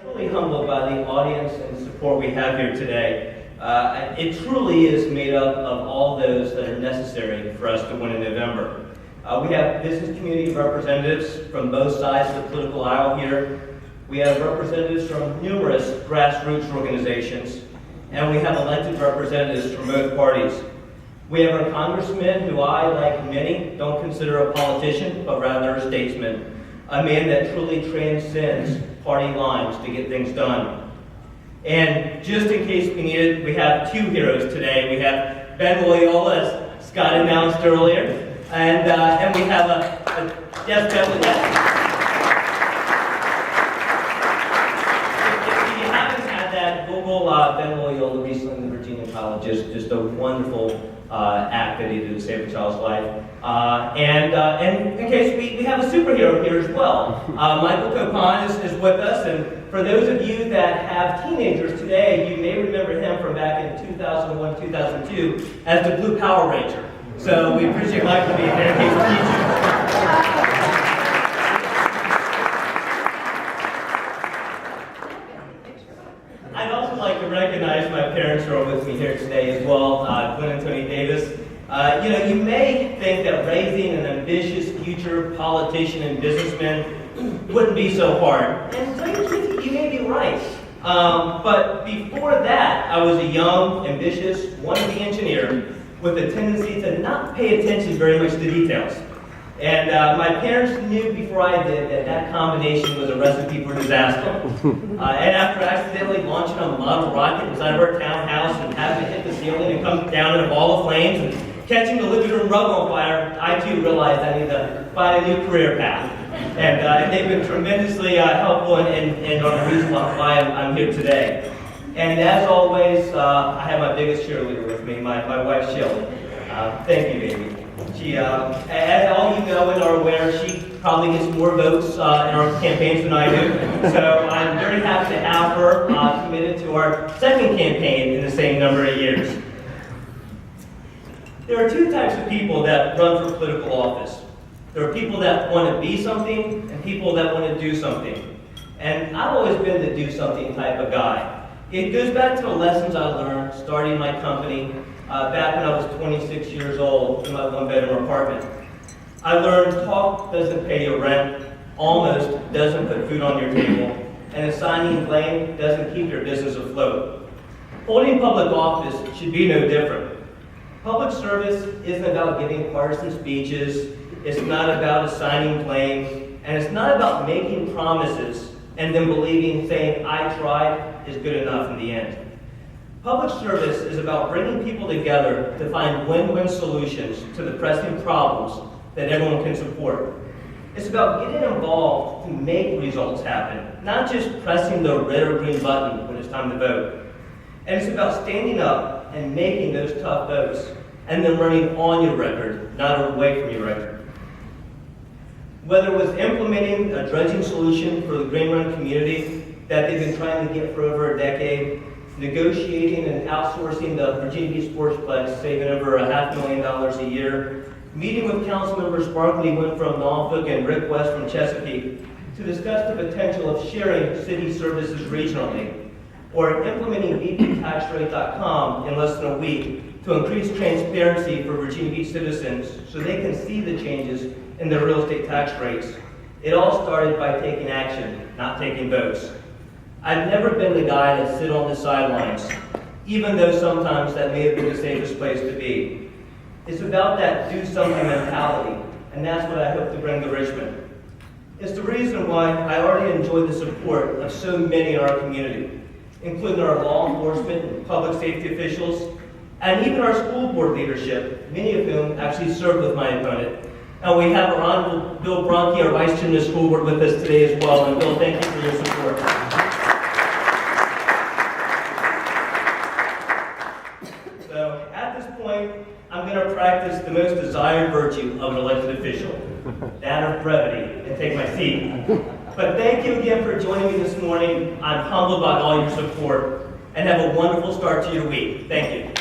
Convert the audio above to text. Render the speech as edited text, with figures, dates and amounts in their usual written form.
truly humbled by the audience and support we have here today. It truly is made up of all those that are necessary for us to win in November. We have business community representatives from both sides of the political aisle here. We have representatives from numerous grassroots organizations, and we have elected representatives from both parties. We have our congressman, who I, like many, don't consider a politician, but rather a statesman, a man that truly transcends party lines to get things done. And just in case we need it, we have two heroes today. We have Ben Loyola, as Scott announced earlier, and we have yes, Ben Loyola. If you haven't had that, Google Ben Loyola recently in the Virginia College. Just a wonderful act that he did to save a child's life. And in case we have a superhero here as well. Michael Copon is with us, and for those of you that have teenagers today, you may remember him from back in 2001, 2002 as the Blue Power Ranger. So we appreciate Michael being there. He's a teacher. I'd also like to recognize my parents who are with me here today as well, Glenn and Tony Davis. You may think that raising an ambitious future politician and businessman wouldn't be so hard. And to tell you the truth, you may be right. But before that, I was a young, ambitious, wannabe engineer with a tendency to not pay attention very much to details. And my parents knew before I did that combination was a recipe for disaster. And after accidentally launching a model rocket inside of our townhouse and having it hit the ceiling and come down in a ball of flames and catching the living room rug on fire, I too realized I need to find a new career path. And they've been tremendously helpful and are the reason why I'm here today. And as always, I have my biggest cheerleader with me, my wife, Shelley. Thank you, baby. She, as all you know and are aware, she probably gets more votes in our campaigns than I do. So I'm very happy to have her committed to our second campaign in the same number of years. There are two types of people that run for political office. There are people that want to be something and people that want to do something. And I've always been the do something type of guy. It goes back to the lessons I learned starting my company back when I was 26 years old in my one-bedroom apartment. I learned talk doesn't pay your rent, almost doesn't put food on your table, and assigning blame doesn't keep your business afloat. Holding public office should be no different. Public service isn't about giving partisan speeches, it's not about assigning blame, and it's not about making promises and then saying, I tried, is good enough in the end. Public service is about bringing people together to find win-win solutions to the pressing problems that everyone can support. It's about getting involved to make results happen, not just pressing the red or green button when it's time to vote. And it's about standing up and making those tough votes, and then running on your record, not away from your record. Whether it was implementing a dredging solution for the Green Run community that they've been trying to get for over a decade, negotiating and outsourcing the Virginia Beach Sportsplex, saving over $500,000 a year, meeting with council members Barkley went from Norfolk and Rick West from Chesapeake to discuss the potential of sharing city services regionally, or implementing VPTaxRate.com in less than a week to increase transparency for Virginia Beach citizens so they can see the changes in their real estate tax rates. It all started by taking action, not taking votes. I've never been the guy that sit on the sidelines, even though sometimes that may have been the safest place to be. It's about that do something mentality, and that's what I hope to bring to Richmond. It's the reason why I already enjoy the support of so many in our community, including our law enforcement and public safety officials, and even our school board leadership, many of whom actually served with my opponent. And we have our Honorable Bill Bronke, our Vice Chairman of the School Board, with us today as well. And Bill, thank you for your support. So at this point, I'm going to practice the most desired virtue of an elected official, that of brevity, and take my seat. But thank you again for joining me this morning. I'm humbled by all your support, and have a wonderful start to your week. Thank you.